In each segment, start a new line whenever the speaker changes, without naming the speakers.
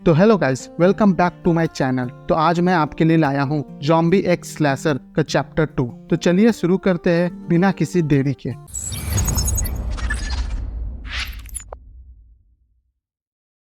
तो hello guys, welcome back to my channel. तो आज मैं आपके लिए लाया हूँ ज़ॉम्बी एक्स स्लैशर का चैप्टर 2। तो चलिए शुरू करते हैं बिना किसी देरी के।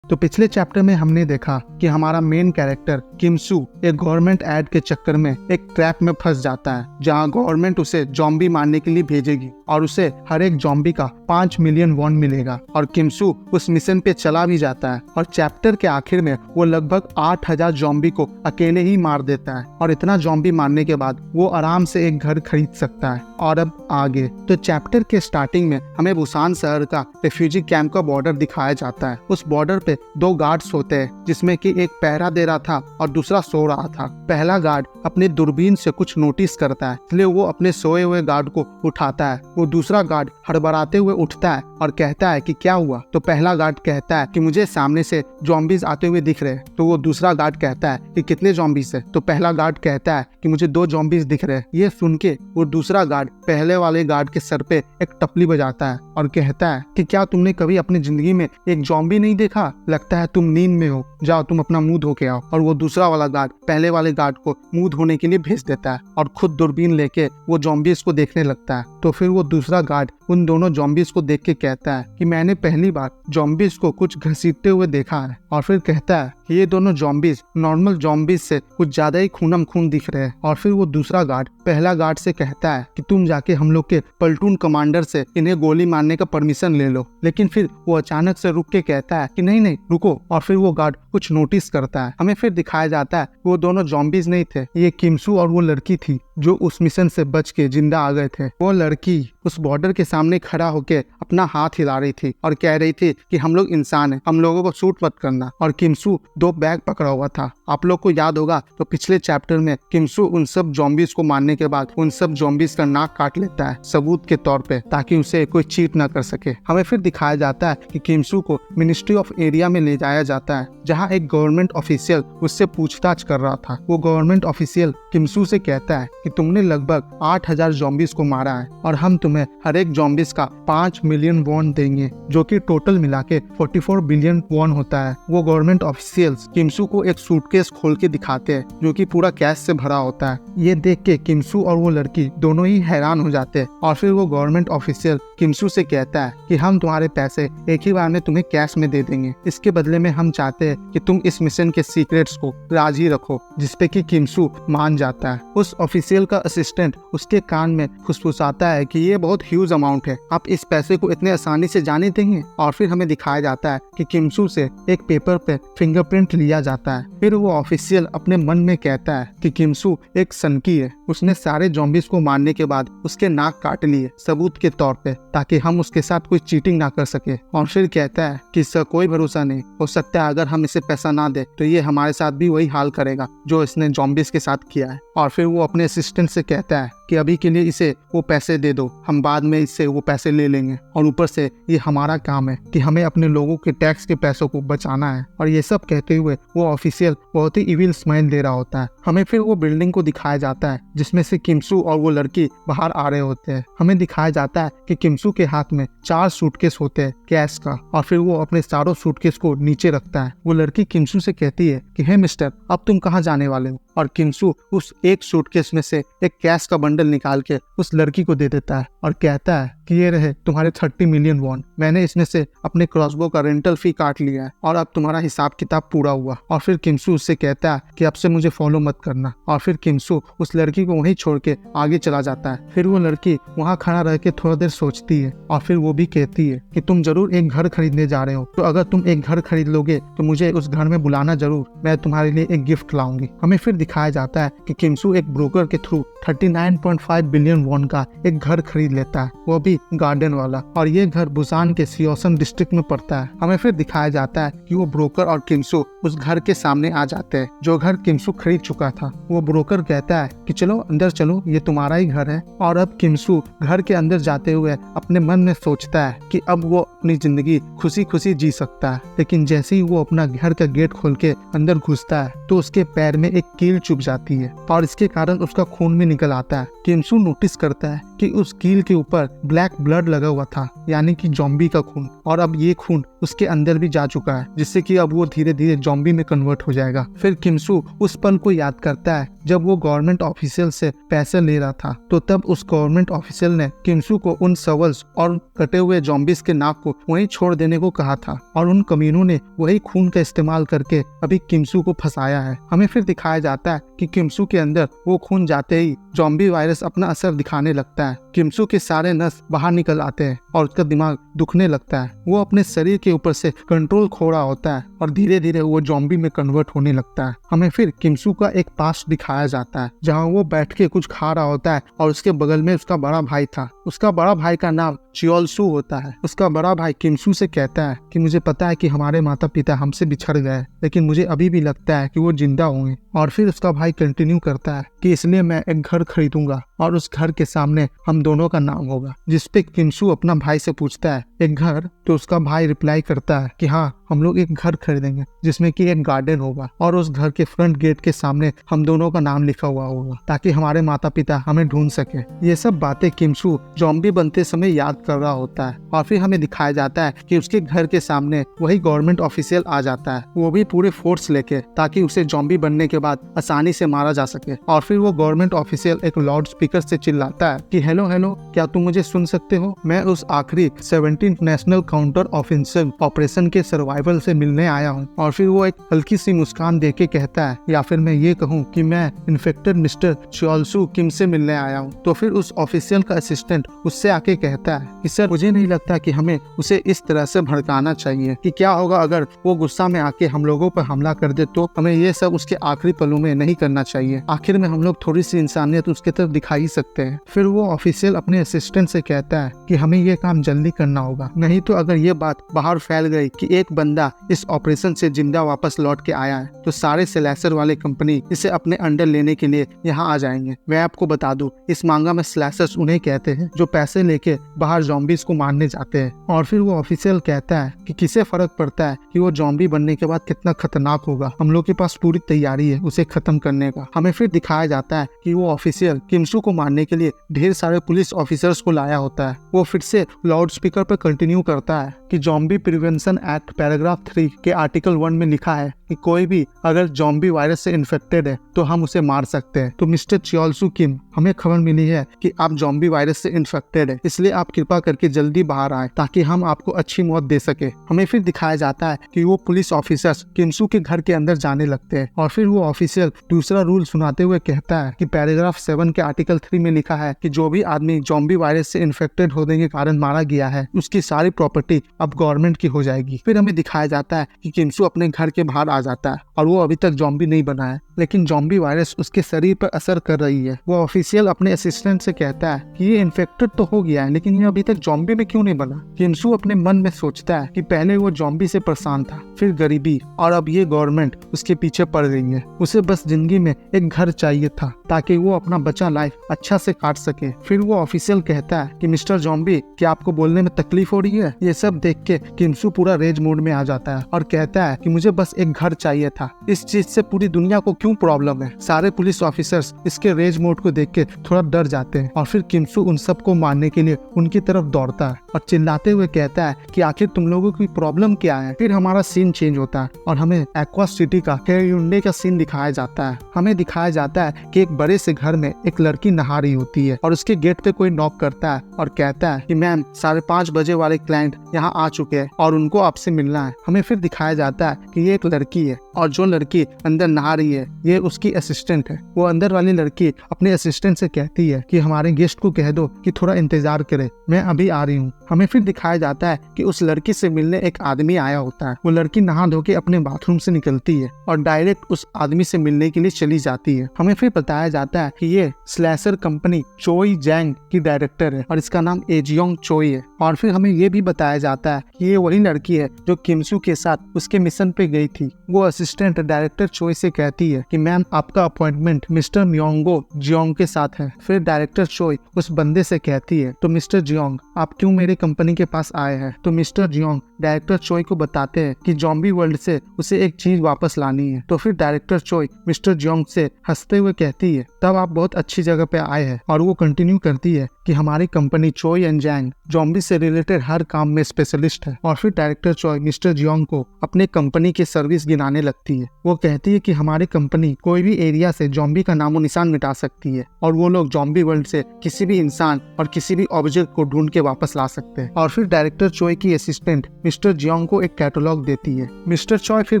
तो पिछले चैप्टर में हमने देखा कि हमारा मेन कैरेक्टर किम सू एक गवर्नमेंट एड के चक्कर में एक ट्रैप में फंस जाता है, जहां गवर्नमेंट उसे ज़ॉम्बी मारने के लिए भेजेगी और उसे हर एक ज़ॉम्बी का 5 मिलियन वॉन मिलेगा। और किम सू उस मिशन पे चला भी जाता है और चैप्टर के आखिर में वो लगभग 8000 ज़ॉम्बी को अकेले ही मार देता है। और इतना ज़ॉम्बी मारने के बाद वो आराम से एक घर खरीद सकता है। और अब आगे तो चैप्टर के स्टार्टिंग में हमें बुसान शहर का रेफ्यूजी कैंप का बॉर्डर दिखाया जाता है। उस बॉर्डर पे 2 गार्ड्स होते हैं, जिसमें कि एक पहरा दे रहा था और दूसरा सो रहा था। पहला गार्ड अपने दूरबीन से कुछ नोटिस करता है, इसलिए वो अपने सोए हुए गार्ड को उठाता है। वो दूसरा गार्ड हड़बड़ाते हुए उठता है और कहता है कि क्या हुआ। तो पहला गार्ड कहता है कि मुझे सामने से ज़ॉम्बीज आते हुए दिख रहे हैं। तो वो दूसरा गार्ड कहता है कि कितने ज़ॉम्बीज है। तो पहला गार्ड कहता है कि मुझे 2 ज़ॉम्बीज दिख रहे हैं। ये सुन के वो दूसरा गार्ड पहले वाले गार्ड के सर पे एक टपली बजाता है और कहता है कि क्या तुमने कभी अपनी जिंदगी में एक ज़ॉम्बी नहीं देखा? लगता है तुम नींद में हो, जाओ तुम अपना मुंह धो के आओ। और वो दूसरा वाला गार्ड पहले वाले गार्ड को मुंह धोने के लिए भेज देता है और खुद दूरबीन लेके वो ज़ॉम्बीज को देखने लगता है। तो फिर वो दूसरा गार्ड उन दोनों ज़ॉम्बीज को देख के कहता है कि मैंने पहली बार ज़ॉम्बीज को कुछ घसीटते हुए देखा है। और फिर कहता है कि ये दोनों ज़ॉम्बीज नॉर्मल ज़ॉम्बीज से कुछ ज्यादा ही खूनम खून दिख रहे हैं। और फिर वो दूसरा गार्ड पहला गार्ड से कहता है कि तुम जाके हम लोग के प्लेटून कमांडर से इन्हें गोली मारने का परमिशन ले लो। लेकिन फिर वो अचानक से रुक के कहता है कि नहीं नहीं रुको। और फिर वो गार्ड कुछ नोटिस करता है। हमें फिर दिखाया जाता है वो दोनों ज़ॉम्बीज नहीं थे, ये किम सू और वो लड़की थी जो उस मिशन से बच के जिंदा आ गए थे। वो लड़की उस बॉर्डर के सामने खड़ा होके अपना हाथ हिला रही थी और कह रही थी कि हम लोग इंसान हैं, हम लोगों को शूट मत करना। और किम सू 2 बैग पकड़ा हुआ था। आप लोग को याद होगा तो पिछले चैप्टर में किम सू उन सब ज़ॉम्बीज को मारने के बाद उन सब ज़ॉम्बीज का नाक काट लेता है सबूत के तौर पे, ताकि उसे कोई चीट ना कर सके। हमें फिर दिखाया जाता है कि किम सू को मिनिस्ट्री ऑफ एरिया में ले जाया जाता है, जहाँ एक गवर्नमेंट ऑफिशियल उससे पूछताछ कर रहा था। वो गवर्नमेंट ऑफिशियल किम सू से कहता है कि तुमने लगभग 8000 ज़ॉम्बीज को मारा है और हम तुम्हें हर एक ज़ॉम्बीज का 5 मिलियन वॉन देंगे, जो कि टोटल मिला के 44 बिलियन वॉन होता है। वो गवर्नमेंट ऑफिशियल्स किम सू को एक सूटकेस खोल के दिखाते हैं, जो कि पूरा कैश से भरा होता है। ये देख के किम सू और वो लड़की दोनों ही हैरान हो जाते हैं। और फिर वो गवर्नमेंट ऑफिशियल किम सू से कहता है कि हम तुम्हारे पैसे एक ही बार में तुम्हें कैश में दे देंगे। इसके बदले में हम चाहते हैं कि तुम इस मिशन के सीक्रेट्स को राज ही रखो, जिसपे कि किम सू मान जाता है। उस ऑफिशियल का असिस्टेंट उसके कान में फुसफुसाता है कि ये बहुत ह्यूज अमाउंट है, आप इस पैसे को इतने आसानी से जाने देंगे? और फिर हमें दिखाया जाता है कि किम सू से एक पेपर पे फिंगरप्रिंट लिया जाता है। फिर वो ऑफिशियल अपने मन में कहता है कि किम सू एक सनकी है, उसने सारे ज़ॉम्बीज को मारने के बाद उसके नाक काट लिए सबूत के तौर पे, ताकि हम उसके साथ कोई चीटिंग ना कर सके। और फिर कहता है कि इसका कोई भरोसा नहीं, हो सकता है अगर हम इसे पैसा ना दे तो ये हमारे साथ भी वही हाल करेगा जो इसने ज़ॉम्बीज के साथ किया है। और फिर वो अपने असिस्टेंट से कहता है कि अभी के लिए इसे वो पैसे दे दो, हम बाद में इससे वो पैसे ले लेंगे। और ऊपर से ये हमारा काम है कि हमें अपने लोगों के टैक्स के पैसों को बचाना है। और ये सब कहते हुए वो ऑफिशियल बहुत ही इविल स्माइल दे रहा होता है। हमें फिर वो बिल्डिंग को दिखाया जाता है जिसमें से किम सू और वो लड़की बाहर आ रहे होते हैं। हमें दिखाया जाता है कि किम सू के हाथ में 4 सूटकेस होते हैं कैश का, और फिर वो अपने चारों सूटकेस को नीचे रखता है। वो लड़की किम सू से कहती है कि हे मिस्टर, अब तुम कहाँ जाने वाले हो? और किम सू उस एक सूटकेस में से एक कैश का बंडल निकाल के उस लड़की को दे देता है और कहता है कि ये रहे तुम्हारे 30 मिलियन वॉन, मैंने इसमें से अपने क्रॉसबो का रेंटल फी काट लिया है और अब तुम्हारा हिसाब किताब पूरा हुआ। और फिर किम सू उससे कहता है कि अब से मुझे फॉलो मत करना। और फिर किम सू उस लड़की को वहीं छोड़ के आगे चला जाता है। फिर वो लड़की वहाँ खड़ा रह के थोड़ा देर सोचती है और फिर वो भी कहती है कि तुम जरूर एक घर खरीदने जा रहे हो, तो अगर तुम एक घर खरीद लोगे तो मुझे उस घर में बुलाना जरूर, मैं तुम्हारे लिए एक गिफ्ट लाऊंगी। हमें फिर दिखाया जाता है कि किम सू एक ब्रोकर के थ्रू 39.5 बिलियन वॉन का एक घर खरीद लेता है, वो भी गार्डन वाला। और ये घर बुसान के सियोसन डिस्ट्रिक्ट में पड़ता है। हमें फिर दिखाया जाता है कि वो ब्रोकर और किम सू उस घर के सामने आ जाते हैं जो घर किम सू खरीद चुका था। वो ब्रोकर कहता है कि चलो अंदर चलो, ये तुम्हारा ही घर है। और अब किम सू घर के अंदर जाते हुए अपने मन में सोचता है कि अब वो अपनी जिंदगी खुशी खुशी जी सकता है। लेकिन जैसे ही वो अपना घर का गेट खोल के अंदर घुसता है तो उसके पैर में एक कील चुभ जाती है और इसके कारण उसका खून भी निकल आता है। किम सू नोटिस करता है कि उस कील के ऊपर ब्लैक ब्लड लगा हुआ था, यानी कि जॉम्बी का खून, और अब ये खून उसके अंदर भी जा चुका है, जिससे कि अब वो धीरे धीरे जॉम्बी में कन्वर्ट हो जाएगा। फिर किमसू उस पल को याद करता है जब वो गवर्नमेंट ऑफिशियल से पैसे ले रहा था, तो तब उस गवर्नमेंट ऑफिशियल ने किमसू को उन सवल्स और कटे हुए जॉम्बिस के नाक को वहीं छोड़ देने को कहा था, और उन कमीनों ने वही खून का इस्तेमाल करके अभी किमसू को फंसाया है। हमें फिर दिखाया जाता है कि किमसू के अंदर वो खून जाते ही जॉम्बी वायरस अपना असर दिखाने लगता है। किमसू के सारे नस बाहर निकल आते हैं और उसका दिमाग दुखने लगता है। वो अपने शरीर के ऊपर से कंट्रोल खो रहा होता है और धीरे धीरे वो जॉम्बी में कन्वर्ट होने लगता है। हमें फिर किमसू का एक पास्ट दिखाया जाता है जहाँ वो बैठ के कुछ खा रहा होता है और उसके बगल में उसका बड़ा भाई था। उसका बड़ा भाई का नाम चियोलसू होता है। उसका बड़ा भाई किमसू से कहता है कि मुझे पता है कि हमारे माता पिता हमसे बिछड़ गए, लेकिन मुझे अभी भी लगता है कि वो जिंदा होंगे। और फिर उसका भाई कंटिन्यू करता है कि इसलिए मैं एक घर खरीदूंगा और उस घर के सामने हम दोनों का नाम होगा। जिसपे किमसू अपना भाई से पूछता है एक घर, तो उसका भाई रिप्लाई करता है कि हाँ, हम लोग एक घर खरीदेंगे जिसमें कि एक गार्डन होगा और उस घर के फ्रंट गेट के सामने हम दोनों का नाम लिखा हुआ होगा, ताकि हमारे माता पिता हमें ढूंढ सके। ये सब बातें किमसू जॉम्बी बनते समय याद कर रहा होता है। और फिर हमें दिखाया जाता है कि उसके घर के सामने वही गवर्नमेंट ऑफिशियल आ जाता है, वो भी पूरे फोर्स लेके, ताकि उसे जॉम्बी बनने के बाद आसानी से मारा जा सके। और फिर वो गवर्नमेंट ऑफिशियल एक लाउड स्पीकर से चिल्लाता है कि हेलो हेलो, क्या तुम मुझे सुन सकते हो? मैं उस आखिरी 17th national counter offensive operation के सर्वाइवल से मिलने आया हूँ। और फिर वो एक हल्की सी मुस्कान देके कहता है, या फिर मैं ये कहूँ कि मैं इन्फेक्टेड मिस्टर चियोलसू किम से मिलने आया हूँ। तो फिर उस ऑफिशियल का असिस्टेंट उससे आके कहता है कि सर, मुझे नहीं लगता कि हमें उसे इस तरह से भड़काना चाहिए, कि क्या होगा अगर वो गुस्सा में आके हम लोगों पर हमला कर दे, तो हमें ये सब उसके आखिरी पलों में नहीं करना चाहिए। आखिर में हम लोग थोड़ी सी इंसानियत उसके तरफ दिखा ही सकते हैं। फिर वो ऑफिशियल अपने असिस्टेंट से कहता है कि हमें ये काम जल्दी करना होगा, नहीं तो अगर ये बात बाहर फैल गई कि एक बंदा इस ऑपरेशन से जिंदा वापस लौट के आया है, तो सारे स्लैशर वाले कंपनी इसे अपने अंडर लेने के लिए यहाँ आ जाएंगे। मैं आपको बता दूं, इस मांगा में स्लैशर्स उन्हें कहते हैं जो पैसे लेके बाहर जॉम्बीज को मारने जाते हैं। और फिर वो ऑफिशियल कहता है कि किसे फर्क पड़ता है कि वो जॉम्बी बनने के बाद कितना खतरनाक होगा, हम लोग के पास पूरी तैयारी है उसे खत्म करने का। हमें फिर दिखाया जाता है कि वो ऑफिशियल किमसू को मारने के लिए ढेर सारे पुलिस ऑफिसर्स को लाया होता है। वो फिर से लाउड स्पीकर पर कंटिन्यू करता है कि जॉम्बी प्रिवेंशन एक्ट पैराग्राफ 3 के आर्टिकल 1 में लिखा है कि कोई भी अगर जॉम्बी वायरस से इन्फेक्टेड है तो हम उसे मार सकते हैं। तो मिस्टर चियोलसू किम, हमें खबर मिली है कि आप जॉम्बी वायरस से इन्फेक्टेड है, इसलिए आप कृपा करके जल्दी बाहर आए ताकि हम आपको अच्छी मौत दे सके। हमें फिर दिखाया जाता है कि वो पुलिस ऑफिसर्स किमसू के घर के अंदर जाने लगते हैं। और फिर वो ऑफिसर दूसरा रूल सुनाते हुए कहता है कि पैराग्राफ 7 के आर्टिकल 3 में लिखा है कि जो भी आदमी जॉम्बी वायरस से इन्फेक्टेड होने के कारण मारा गया है, उसकी सारी प्रॉपर्टी अब गवर्नमेंट की हो जाएगी। फिर हमें दिखाया जाता है कि किमसू अपने घर के बाहर आ जाता है और वो अभी तक जॉम्बी नहीं बना है, लेकिन जॉम्बी वायरस उसके शरीर पर असर कर रही है। वो ऑफिशियल अपने असिस्टेंट से कहता है कि ये इन्फेक्टेड तो हो गया है, लेकिन ये अभी तक जॉम्बी में क्यों नहीं बना? किमसू अपने मन में सोचता है कि पहले वो जॉम्बी से परेशान था, फिर गरीबी, और अब ये गवर्नमेंट उसके पीछे पड़ गई है। उसे बस जिंदगी में एक घर चाहिए था ताकि वो अपना बचा लाइफ अच्छा से काट सके। फिर वो ऑफिशियल कहता है कि मिस्टर जॉम्बी, क्या आपको बोलने में तकलीफ हो रही है? ये सब देख के किमसू पूरा रेज मोड में आ जाता है और कहता है कि मुझे बस एक घर चाहिए था, इस चीज से पूरी दुनिया को क्यों प्रॉब्लम है? सारे पुलिस ऑफिसर्स इसके रेज मोड को देख के थोड़ा डर जाते हैं और फिर किमसू उन सबको मारने के लिए उनकी तरफ दौड़ता है और चिल्लाते हुए कहता है कि आखिर तुम लोगों की प्रॉब्लम क्या है? फिर हमारा सीन चेंज होता है और हमें एक्वा सिटी का हेयुंडे का सीन दिखाया जाता है। हमें दिखाया जाता है कि एक बड़े से घर में एक लड़की नहा रही होती है और उसके गेट पे कोई नॉक करता है और कहता है कि मैम, 5:30 बजे वाले क्लाइंट यहाँ आ चुके हैं और उनको आपसे मिलना है। हमें फिर दिखाया जाता है कि ये एक लड़की है और जो लड़की अंदर नहा रही है ये उसकी असिस्टेंट है। वो अंदर वाली लड़की अपने असिस्टेंट से कहती है कि हमारे गेस्ट को कह दो कि थोड़ा इंतजार करे, मैं अभी आ रही हूँ। हमें फिर दिखाया जाता है कि उस लड़की से मिलने एक आदमी आया होता है। वो लड़की नहा धो के अपने बाथरूम से निकलती है और डायरेक्ट उस आदमी से मिलने के लिए चली जाती है। हमें फिर बताया जाता है कि ये स्लैशर कंपनी चोई जैंग की डायरेक्टर है और इसका नाम एजियोंग चोई है। और फिर हमें ये भी बताया जाता है कि ये वही लड़की है जो किमसू के साथ उसके मिशन पे गई थी। वो असिस्टेंट डायरेक्टर चोई से कहती है कि मैम, आपका अपॉइंटमेंट मिस्टर म्योंगो जियोंग के साथ है। फिर डायरेक्टर चोई उस बंदे से कहती है, तो मिस्टर जियोंग, आप क्यों मेरे कंपनी के पास आए हैं। तो मिस्टर जियोंग डायरेक्टर चोई को बताते हैं कि जॉम्बी वर्ल्ड से उसे एक चीज वापस लानी है। तो फिर डायरेक्टर चोई मिस्टर जियोंग से हंसते हुए कहती है, तब आप बहुत अच्छी जगह पे आए हैं। और वो कंटिन्यू करती है कि हमारी कंपनी चोई एंड जैंग जॉम्बी से रिलेटेड हर काम में स्पेशलिस्ट है। और फिर डायरेक्टर चोई मिस्टर जियोंग को अपने कंपनी की सर्विस गिनाने लगती है। वो कहती है कि हमारी कंपनी कोई भी एरिया से जॉम्बी का नामो निशान मिटा सकती है और वो लोग जॉम्बी वर्ल्ड से किसी भी इंसान और किसी भी ऑब्जेक्ट को ढूंढ के वापस ला सकते हैं। और फिर डायरेक्टर चोई की असिस्टेंट मिस्टर जियोंग को एक कैटलॉग देती है। मिस्टर चोई फिर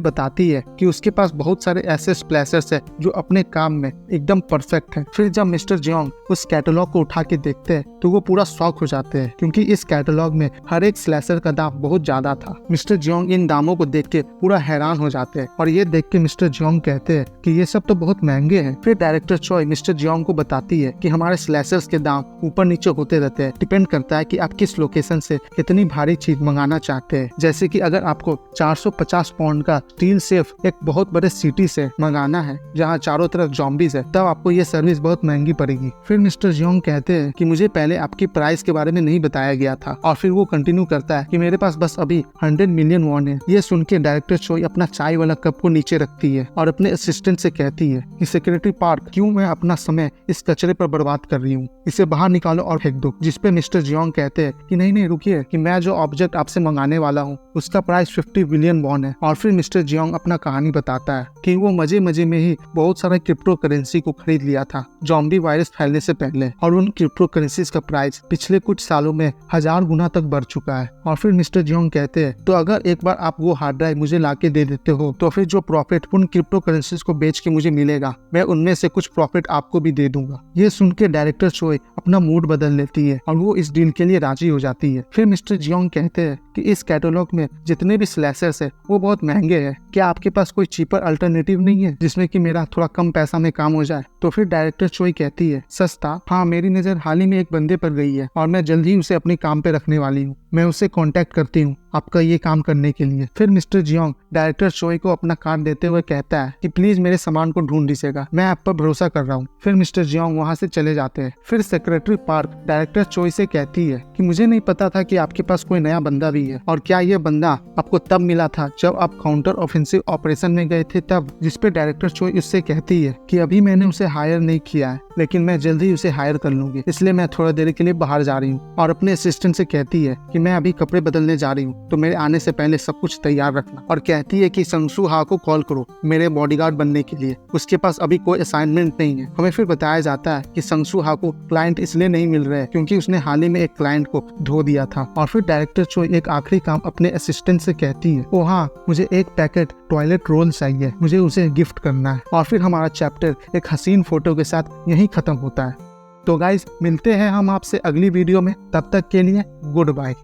बताती है कि उसके पास बहुत सारे ऐसे स्प्लैशर्स है जो अपने काम में एकदम परफेक्ट है। फिर जब मिस्टर जियोंग उस कैटलॉग को उठा के देखते हैं तो वो पूरा शॉक हो जाते हैं, क्योंकि इस कैटलॉग में हर एक स्लैशर का दाम बहुत ज्यादा था। मिस्टर जियोंग इन दामों को देख के पूरा हैरान हो जाते हैं और ये देख के मिस्टर जियोंग कहते हैं कि ये सब तो बहुत महंगे हैं। फिर डायरेक्टर चोई मिस्टर जियोंग को बताती है कि हमारे स्लैशर्स के दाम ऊपर नीचे होते रहते हैं, डिपेंड करता है कि आप किस लोकेशन से कितनी भारी चीज मंगाना चाहते हैं। जैसे कि अगर आपको 450 पाउंड का स्टील सेफ एक बहुत बड़े सिटी से मंगाना है जहाँ चारों तरफ जॉम्बीज है, तब आपको ये सर्विस बहुत महंगी पड़ेगी। फिर मिस्टर जियोंग कहते हैं कि मुझे पहले आपकी प्राइस के बारे में नहीं बताया गया था। और फिर वो कंटिन्यू करता है कि मेरे पास बस अभी 100 मिलियन वॉन है। ये सुन के डायरेक्टर चोई अपना चाय वाला कप को नीचे रखती है और अपने असिस्टेंट से कहती है कि सेक्रेटरी पार्क, क्यों मैं अपना समय इस कचरे पर बर्बाद कर रही हूँ, इसे बाहर निकालो और फेंक दो। जिसपे मिस्टर जियोंग कहते हैं कि नहीं रुकिए, कि मैं जो ऑब्जेक्ट आपसे मंगाने वाला हूँ उसका प्राइस 50 बिलियन वॉन है। और फिर मिस्टर जियोंग अपना कहानी बताता है कि वो मजे मजे में ही बहुत सारा क्रिप्टो करेंसी को खरीद लिया था जॉम्बी वायरस फैलने से पहले, और उन क्रिप्टो करेंसीज का प्राइस पिछले कुछ सालों में 1000 गुना तक बढ़ चुका है। और फिर मिस्टर जियोंग कहते हैं, तो अगर एक बार आप वो हार्ड ड्राइव मुझे लाके दे देते हो तो फिर जो प्रॉफिट उन क्रिप्टो करेंसीज को बेच के मुझे मिलेगा, मैं उनमें से कुछ प्रॉफिट आपको भी दे दूंगा। ये सुन के डायरेक्टर चोई अपना मूड बदल लेती है और वो इस डील के लिए राजी हो जाती है। फिर मिस्टर जियोंग कहते हैं कि इस कैटलॉग में जितने भी स्लैशर्स है वो बहुत महंगे हैं, क्या आपके पास कोई चीपर अल्टरनेटिव नहीं है जिसमें कि मेरा थोड़ा कम पैसा में काम हो जाए। तो फिर डायरेक्टर चोई कहती है, सस्ता, हाँ मेरी नजर हाल ही में एक बंदे पर गई है और मैं जल्द ही उसे अपने काम पे रखने वाली हूँ, मैं उसे कांटेक्ट करती हूँ आपका ये काम करने के लिए। फिर मिस्टर जियोंग डायरेक्टर चोई को अपना कार्ड देते हुए कहता है कि प्लीज मेरे सामान को ढूंढ दीजिएगा, मैं आप पर भरोसा कर रहा हूँ। फिर मिस्टर जियोंग वहाँ से चले जाते हैं। फिर सेक्रेटरी पार्क डायरेक्टर चोई से कहती है कि मुझे नहीं पता था कि आपके पास कोई नया बंदा भी है, और क्या ये बंदा आपको तब मिला था जब आप काउंटर ऑफेंसिव ऑपरेशन में गए थे तब। जिसपे डायरेक्टर चोई उससे कहती है कि अभी मैंने उसे हायर नहीं किया है, लेकिन मैं जल्द ही उसे हायर कर लूंगी, इसलिए मैं थोड़ा देर के लिए बाहर जा रही हूँ। और अपने असिस्टेंट से कहती है कि मैं अभी कपड़े बदलने जा रही हूँ, तो मेरे आने से पहले सब कुछ तैयार रखना। और कहती है कि संगसू हा को कॉल करो मेरे बॉडीगार्ड बनने के लिए, उसके पास अभी कोई असाइनमेंट नहीं है। हमें फिर बताया जाता है कि संगसू हा को क्लाइंट इसलिए नहीं मिल रहे क्योंकि उसने हाल ही में एक क्लाइंट को धो दिया था। और फिर डायरेक्टर चोई एक आखिरी काम अपने असिस्टेंट से कहती है, ओ हाँ, मुझे एक पैकेट टॉयलेट रोल चाहिए, मुझे उसे गिफ्ट करना है। और फिर हमारा चैप्टर एक हसीन फोटो के साथ यहीं खत्म होता है। तो गाइज, मिलते हैं हम आपसे अगली वीडियो में, तब तक के लिए गुड बाय।